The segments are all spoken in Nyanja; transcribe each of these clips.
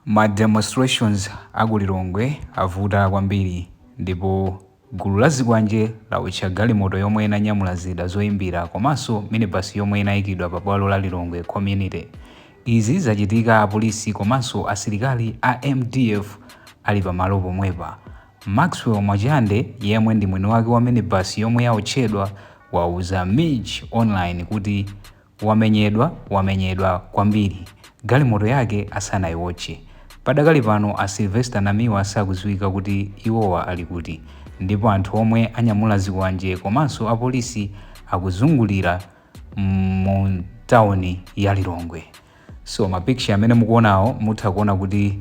Ma demonstrations aku Lilongwe avuta kwambiri ndipo gulu la Azikwanje lawitcha galimoto yomwe inanyamula zida zoyimbira komanso minibus yomwe inayikidwa pa bwalo la Lilongwe community. Izi zachitika apolisi komanso asilikali a MDF ali pamalo pomwepa. Maxwell Mwachande yemwe ndi mwini wake wa minibus yomwe yaotchedwa wauza Midge online kuti wamenyedwa kwambiri galimoto yake asanayiwotche. Padakali pano a Silvester Namiwa sakudziwika kuti iwowa ali kuti, ndipo anthu omwe anyamula Azikwanje komanso apolisi akuzungulira mu tawuni ya Lilongwe. So mapicture amene mukuonawo mutha kuona kuti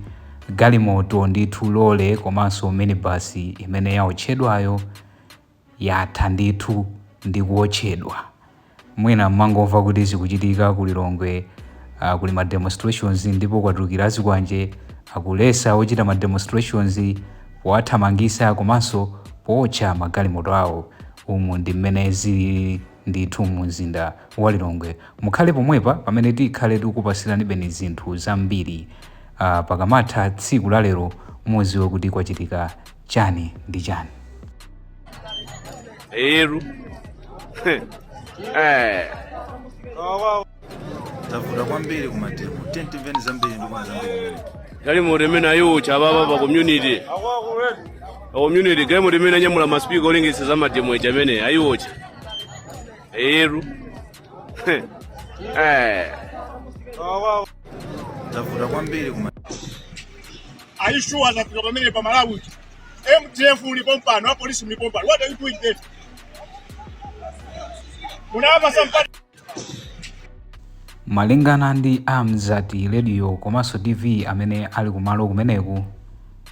galimoto ndithu lole komanso minibus imene yaotchedwayo yatha ndithu ndi kuotchedwa. Mwina mmangomva kuti zikuchitika ku Lilongwe kuli ma demonstrations ndipo kwatukira Azikwanje akulesa ochita ma demonstrations powathamangisa komanso pootcha magalimoto awo. Umu ndi mmene zili ndithu mu mzinda wa Lilongwe. Mukhale pomwepa pamene tikhale tikupasirani zinthu zambiri pakamatha tsiku la lero muziwe kuti kwachitika chani ndi chani. Tavuta kwambiri ku mademo 10 zambiri ndikwana zambiri. Galimoto imene ayiwotcha ababa pa community. Community galimoto imene anyamula maspika olengesa za mademo eja amene ayiwotcha. Tavuta kwambiri ku Are you sure that you're going to be Malawi? MTF will be pumped, no police will be pumped. What are you doing there? Malingana ndi Amzati radio komanso TV amene ali kumalo kumeneku,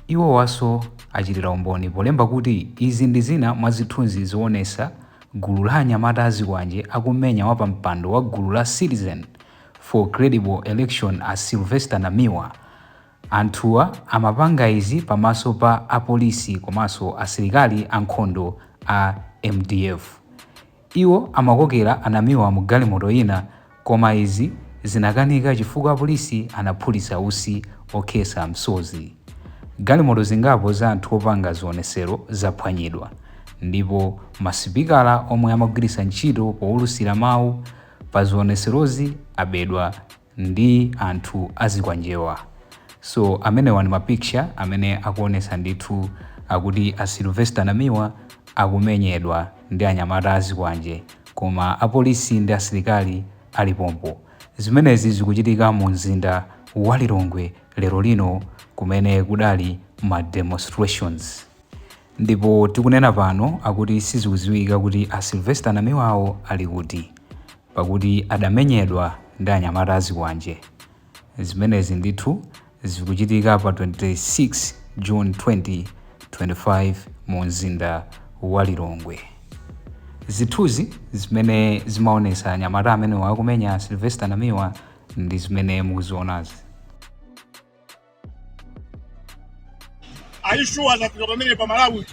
iwo waso achitira umboni polemba kuti izi ndi zina mwa zithunzi zoonesa gulu la Anyamata Azikwanje akumenya wapampando wa gulu la Citizen for Credible Election a Silvester Namiwa. Anthuwa amapanga izi pamaso pa apolisi komanso asilikali ankhondo a MDF. Iwo amakokera Anamiwa mu galimoto ina, koma izi zinakanika chifukwa apolisi anaphulitsa usi okhesa msozi. Galimoto zingapo za anthu opanga zionesero zaphwanyidwa, ndipo masipikala omwe amagwiritsa ntchito powulusira mawu pa zioneserozi abedwa ndi anthu Azikwanjewa. So amenewa ndi mapicture amene akuonesa ndithu akuti a Silvester Namiwa akumenyedwa ndi Anyamata Azikwanje, koma apolisi ndi asilikali alipompo. Zimenezi zikuchitika mu mzinda wa Lilongwe lero lino kumene kudali ma demonstrations. Ndipo tikunena pano akuti sizikudziwika kuti a Silvester Namiwawo ali kuti, pakuti adamenyedwa ndi Anyamata Azikwanje. Zimenezi ndithu zikuchitika pa 26 June 2025 mu mzinda wa Lilongwe. Zithuzi zimene zimaonesa Anyamata amene wakumenya Silvester Namiwa ndi zimene mukuzionazi. Are you sure that you're going to be Malawi?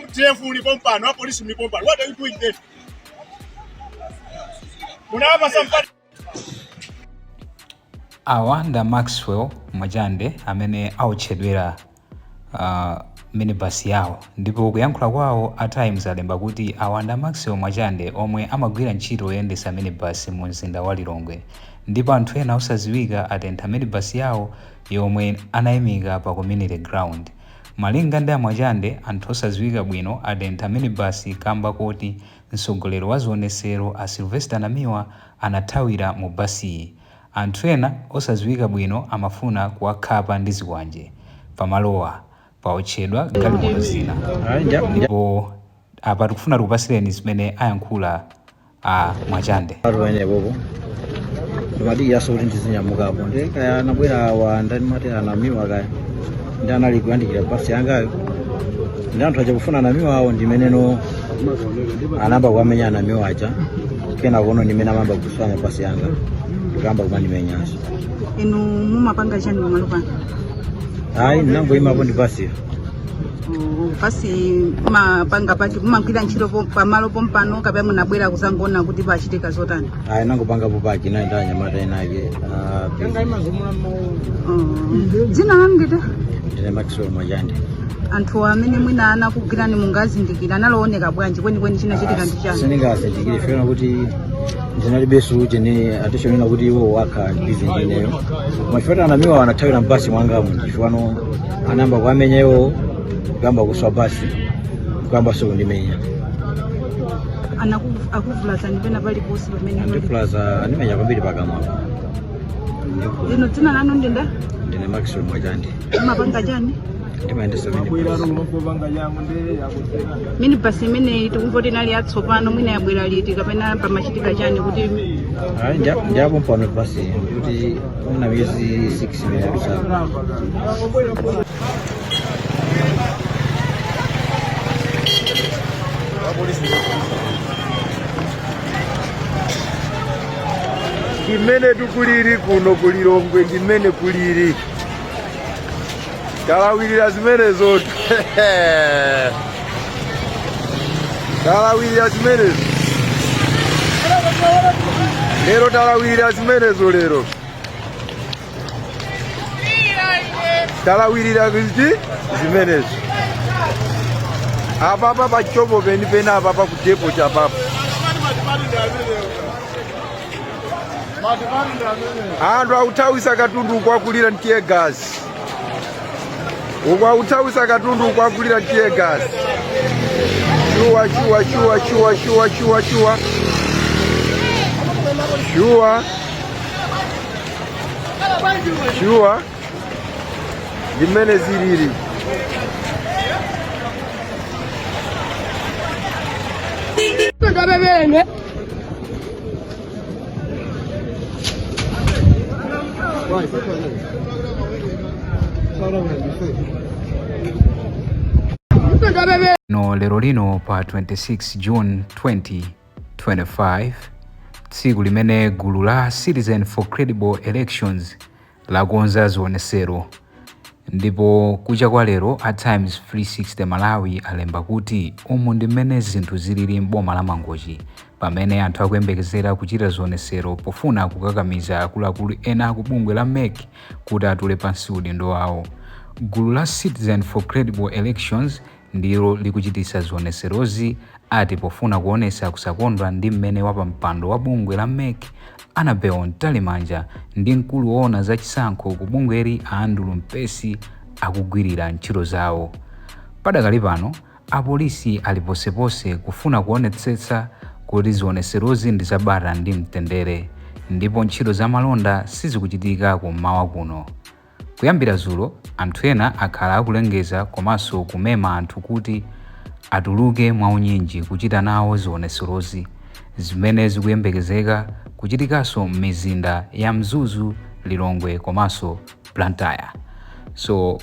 MTF will be pumped, no police will be pumped. What are you doing there? Awanda Maxwell Mwachande amene aotchedwera minibus yawo, ndipo kuyankhula kwawo at times alemba kuti Awanda Maxwell Mwachande omwe amagwira ntchito yoyendesa minibus mu mzinda wa Lilongwe, ndipo anthu ena osadziwika atentha minibus yawo yomwe anayimika pa community ground. Malinga ndi Mwachande, anthu osadziwika bwino atentha minibus kamba kuti mtsogoleri wa zionesero a Silvester Namiwa anathawira mu basiyi. Anthu ena osadziwika bwino amafuna kuwakhapa ndi Zikwanje pamalowa paotchedwa galimoto zina. Ndipo apa tikufuna tikupasireni zimene ayankhula a Mwachande. Madi yaso kuti ndizinyamukapo ndekaya anabwera awa ndani mati Anamiwa kaya ndi anali kuyandikira basi yangayo ndi anthu achakufuna Anamiwa awo ndimeneno anamba kuamenya Anamiwa aja kena kuno ndimene amamba kuswanya basi yanga ndikamba kumandimenyaso. Inu mumapanga chani pamalo pano? Hayi ndinangoyimapo ndi basiyo Pasi mapanga paki mumagwira ntchito pamalo pompano kapena munabwera kuzangoona kuti pachitika zotani? Nangopangapo paki naenda Anyamata inake. Dzina lanu ndite? Ndine Maxwell Mwajande. Anthu amene mwina anakugwirani mungazindikira analooneka bwanji kwenikweni chinachitika ndi chani? Sindingazindikire funa kuti ndinalibesu chene atishonena kuti iwo wakha ndizinda ineyo. Machifata Anamiwa anathawira mbasi mwangamu ndifano anamba kwamenya iwo kugamba kuswa basi kugamba so ndimenya. Akuvulazani pena paliponse pamene Ndivulaza ndimenya pambiri pakamwa. Lino dzina lanu ndinde? Ndine Maxwell Mwajande. Mumapanga chani? Ndimayendesa minibus imene tikumvoti inali yatsopano mwina yabwera liti kapena pamachitika chani kuti ndiapo mpano basi kuti una miezi 6 imene yadusa. Kimene tukuliri kuno ku Lilongwe kimene kuliri talawirira zimene zote talawirira zimene lero talawirira zimenezo lero talawirira kuti zimenezo apapa pachopo penipena apapa ku Ndipo chapapa anthu akuthawisa katundu kwakulira ndiye gasi ukwakuthawisa katundu ukwakulira ndiye gasi shuwa shuwa shuwa shuwa shuwa shuwa shuwa shuwa shuwa zimene zilili No lero lino pa 26 June 2025 tsiku limene gulu la Citizen for Credible Elections lakonza zionesero, ndipo kucha kwa lero at Times 360 Malawi alemba kuti umu ndi mmene zinthu zilili m'boma la Mangochi pamene anthu akuyembekezera kuchita zionesero pofuna kukakamiza akuluakulu ena ku bungwe la MEC kuti atule pansi udindo wawo. Gulu la Citizen for Credible Elections ndilo likuchitisa zioneserozi ati pofuna kuonesa kusakondwa ndi mmene wapampando wa bungwe la MEC Anabel Ntalimanja ndi mkulu woona za chisankho ku bungweli Andrew Mpesi akugwirira ntchito zawo. Padakali pano apolisi ali posepose kufuna kuonetsetsa kuti zioneserozi ndi zabata ndi mtendere, ndipo ntchito za malonda sizikuchitika kummawa kuno. Kuyambira zulo anthu ena akhala akulengeza komanso kumema anthu kuti atuluke mwaunyinji kuchita nawo zioneserozi zimene zikuyembekezeka kuchitikanso m'mizinda ya Mzuzu, Lilongwe komanso Blantyre. So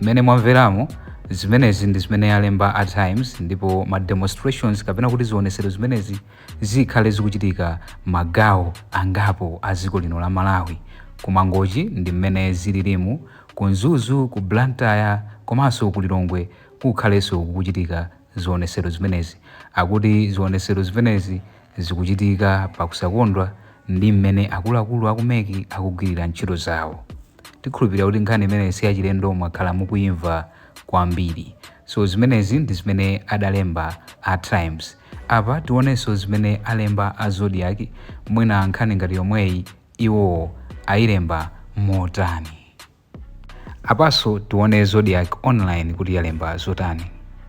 mmene mwamveramo zimenezi ndi zimene yalemba at Times, ndipo ma demonstrations kapena kuti zionesero zimenezi zikhale zikuchitika magawo angapo a dziko lino la Malawi. Ku Mangochi ndi mmene zililimu, ku Mzuzu, ku Blantyre komanso ku Lilongwe kukhalenso kukuchitika zionesero zimenezi. Akuti zionesero zimenezi zikuchitika pakusakondwa ndi mmene akuluakulu akumeki akugwirira ntchito zawo. Tikhulupirira kuti nkhani imene siyachilendo mwakhala mukuyimva kwambiri. So zimenezi ndi zimene adalemba at Times. Apa tionenso zimene alemba a Zodiac, mwina nkhani ngati yomweyi iwo ayilemba motani. Apaso tione Zodiac online kuti yalemba zotani.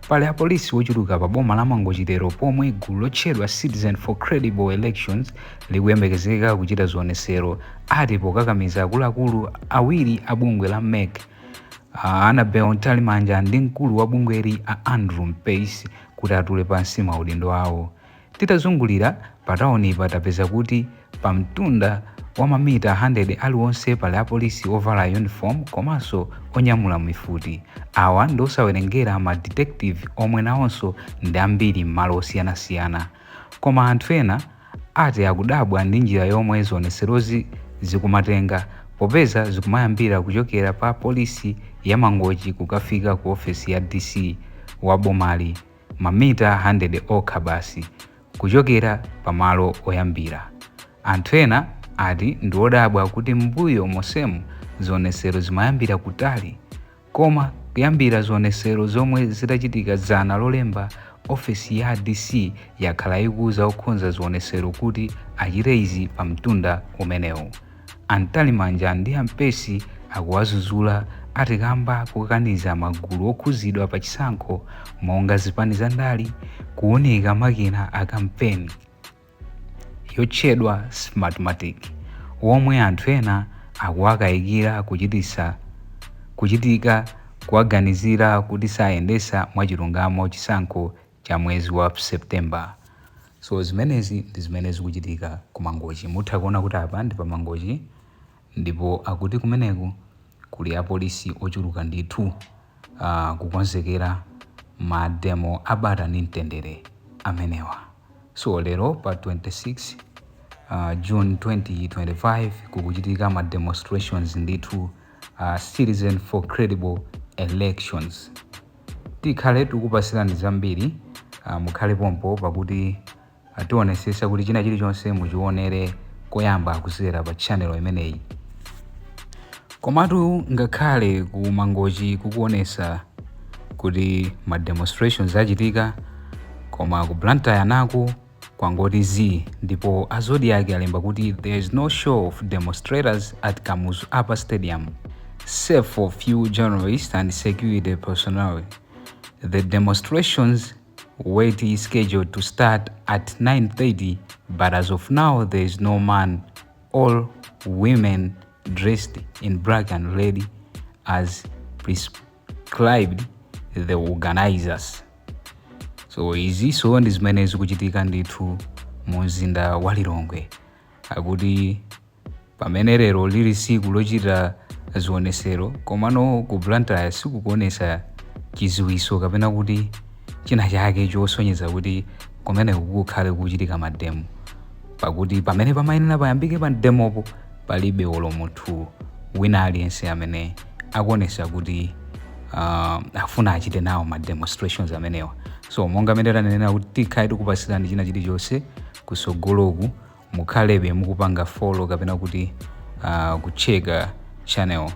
Pali apolisi wochuluka pa boma la Mangochi lero pomwe gulu lotchedwa Citizen for Credible Elections likuyembekezeka kuchita zionesero ati pokakamiza akuluakulu awiri a bungwe la MEC Anabel Ntalimanja ndi mkulu wa bungweli Andrew Mpesi kuti atule pansi maudindo awo. Titazungulira pataoni patapeza kuti pamtunda wa mamita 100 aliwonse pali apolisi ovala uniform komanso onyamula mifuti. Awa ndi osawerengera ma detective omwe nawonso ndi ambiri m'malo osiyanasiyana. Koma anthu ena ati akudabwa ndi njira yomwe zioneserozi zikumatenga popeza zikumayambira kuchokera pa polisi ya Mangochi kukafika ku ofesi ya DC wa bomali mamita 100 okha basi kuchokera pamalo oyambira. Anthu ena ati ndi odabwa kuti mbuyo mosemu zionesero zimayambira kutali, koma kuyambira zionesero zomwe zitachitika zana lolemba ofesi ya DC yakhala ikuza okhonza zionesero kuti achite izi pa mtunda umenewu. Antalimanja ndi ampesi akuwazuzula atikamba kukaniza magulu okhuzidwa pa chisankho monga zipani za ndali, kuoneka makina a kampeni yotchedwa smartmatic, omwe anthu ena akuwakayikira kuchitika kuwaganizira kuti sayendesa mwachilungamo chisankho cha mwezi wa Septemba. So zimenezi ndi zimene zikuchitika ku Mangochi. Mutha kuona kuti apa ndi pa Mangochi, ndipo akuti kumeneku kuli apolisi ochuluka ndithu kukonzekera mademo abata ndi mtendere amenewa. So lero pa 26 June 2025 kukuchitika ma demonstrations ndithu Citizen for Credible Elections. Tikhale tikupasirani zambiri, mukhale pompo pakuti tionesesa kuti china chilichonse muchionere koyamba kuzera pa channel imeneyi. Komatu ngakhale ku Mangochi kukuonesa kuti ma demonstrations achitika, koma ku Blantyre naku kwangoti zi, ndipo azodi yake alemba kuti there is no show of demonstrators at Kamuzu Upper Stadium save for few journalists and security personnel. The demonstrations were scheduled to start at 9:30, but as of now there is no man or women dressed in black and red as prescribed the organizers. So izinso ndi zimene zikuchitika ndithu mu mzinda wa Lilongwe. Akuti pamene lero lili siku lochita zionesero, komano ku Blantyre sikukuonesa chiziwiso kapena kuti china chake chosonyeza kuti kumene kukhale kuchitika mademo, pakuti pamene pamayenera payambike pa demopo palibe olo munthu wina aliyense amene akuonesa kuti afuna achite nawo ma demonstrations amenewa. So monga amene tanenera kuti tikhale tikupasirani china chilichonse kusogoloku, mukhalebe mukupanga follow kapena kuti kucheka channel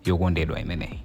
yokondedwa imeneyi.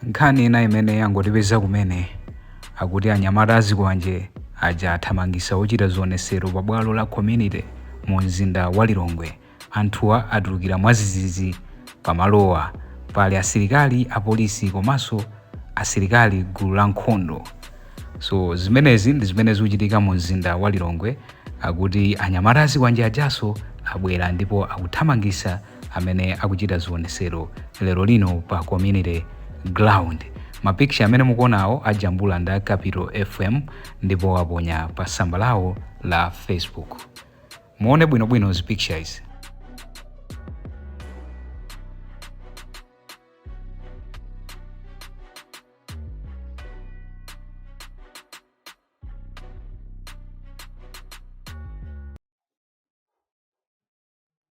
Nkhani ina imene yangotipeza kumene akuti anyamata Azikwanje aja athamangisa ochita zionesero pa bwalo la community mu mzinda wa Lilongwe. Anthuwa atulukira mwazizizi pamalowa pali asilikali, apolisi komanso asilikali gulu la nkhondo. So zimenezi ndi zimene zikuchitika mu mzinda wa Lilongwe. Akuti anyamata Azikwanje ajaso abwera ndipo akuthamangisa amene akuchita zionesero lero lino pa community ground. Mapikisha amene mukuonawo ajambula nda Capital FM ndipo aponya pa tsamba lawo la Facebook. Muone bwinobwino zi pictures.